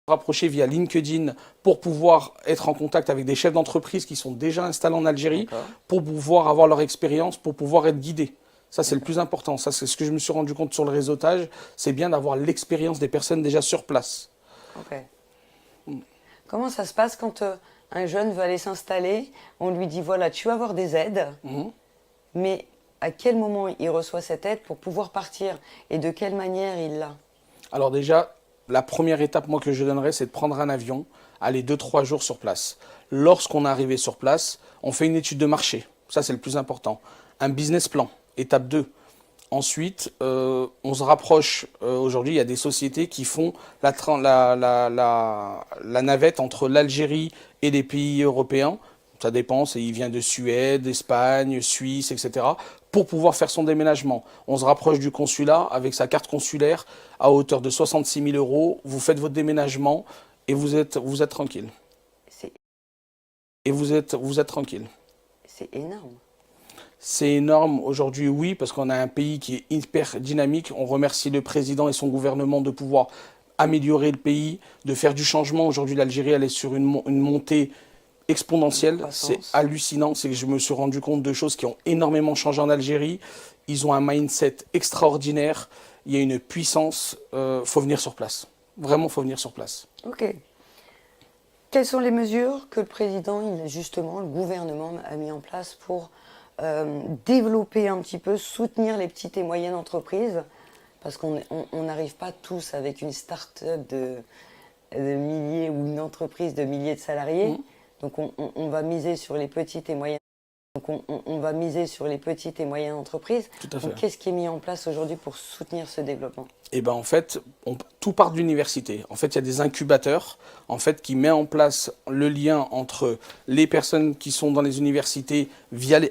rapprocher via LinkedIn pour pouvoir être en contact avec des chefs d'entreprise qui sont déjà installés en Algérie, pour pouvoir avoir leur expérience, pour pouvoir être guidés. Ça, c'est le plus important. Ça, c'est ce que je me suis rendu compte sur le réseautage. C'est bien d'avoir l'expérience des personnes déjà sur place. Ok. Comment ça se passe quand un jeune veut aller s'installer? On lui dit, voilà, tu vas avoir des aides, mais à quel moment il reçoit cette aide pour pouvoir partir et de quelle manière il l'a? Alors déjà, la première étape, moi, que je donnerais, c'est de prendre un avion, aller 2-3 jours sur place. Lorsqu'on est arrivé sur place, on fait une étude de marché. Ça, c'est le plus important. Un business plan, étape 2. Ensuite, on se rapproche. Aujourd'hui, il y a des sociétés qui font la navette entre l'Algérie et les pays européens. Ça dépend, il vient de Suède, Espagne, Suisse, etc. pour pouvoir faire son déménagement. On se rapproche du consulat avec sa carte consulaire à hauteur de 66 000 euros. Vous faites votre déménagement et vous êtes tranquille. C'est Et vous êtes tranquille. c'est énorme. C'est énorme aujourd'hui, oui, parce qu'on a un pays qui est hyper dynamique. On remercie le président et son gouvernement de pouvoir améliorer le pays, de faire du changement. Aujourd'hui, l'Algérie, elle est sur une montée exponentielle. C'est hallucinant. C'est que je me suis rendu compte de choses qui ont énormément changé en Algérie. Ils ont un mindset extraordinaire. Il y a une puissance. Faut venir sur place. Vraiment, faut venir sur place. Ok. Quelles sont les mesures que le président, justement, le gouvernement a mis en place pour développer un petit peu, soutenir les petites et moyennes entreprises? Parce qu'on n'arrive pas tous avec une start-up de milliers ou une entreprise de milliers de salariés. Donc on va miser sur les petites et moyennes. Donc on va miser sur les petites et moyennes entreprises. Tout à fait. Donc qu'est-ce qui est mis en place aujourd'hui pour soutenir ce développement? Et ben en fait, tout part de l'université. En fait, il y a des incubateurs en fait qui mettent en place le lien entre les personnes qui sont dans les universités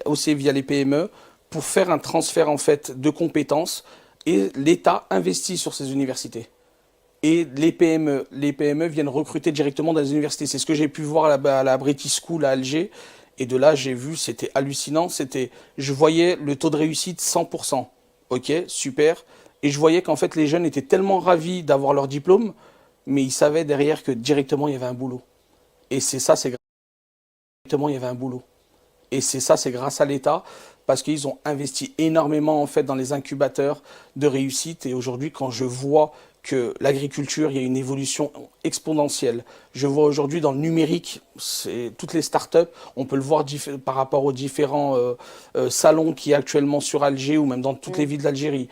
aussi via les PME pour faire un transfert en fait de compétences, et l'État investit sur ces universités. Et les PME viennent recruter directement dans les universités. C'est ce que j'ai pu voir à la British School à Alger. Et de là, j'ai vu, c'était hallucinant. Je voyais le taux de réussite 100%. Ok, super. Et je voyais qu'en fait, les jeunes étaient tellement ravis d'avoir leur diplôme, mais ils savaient derrière que directement, il y avait un boulot. Et c'est ça, c'est directement, il y avait un boulot. Et c'est ça, c'est grâce à l'État, parce qu'ils ont investi énormément en fait dans les incubateurs de réussite. Et aujourd'hui, quand je vois que l'agriculture, il y a une évolution exponentielle. Je vois aujourd'hui dans le numérique, toutes les startups, on peut le voir par rapport aux différents salons qui y a actuellement sur Alger ou même dans toutes les villes d'Algérie.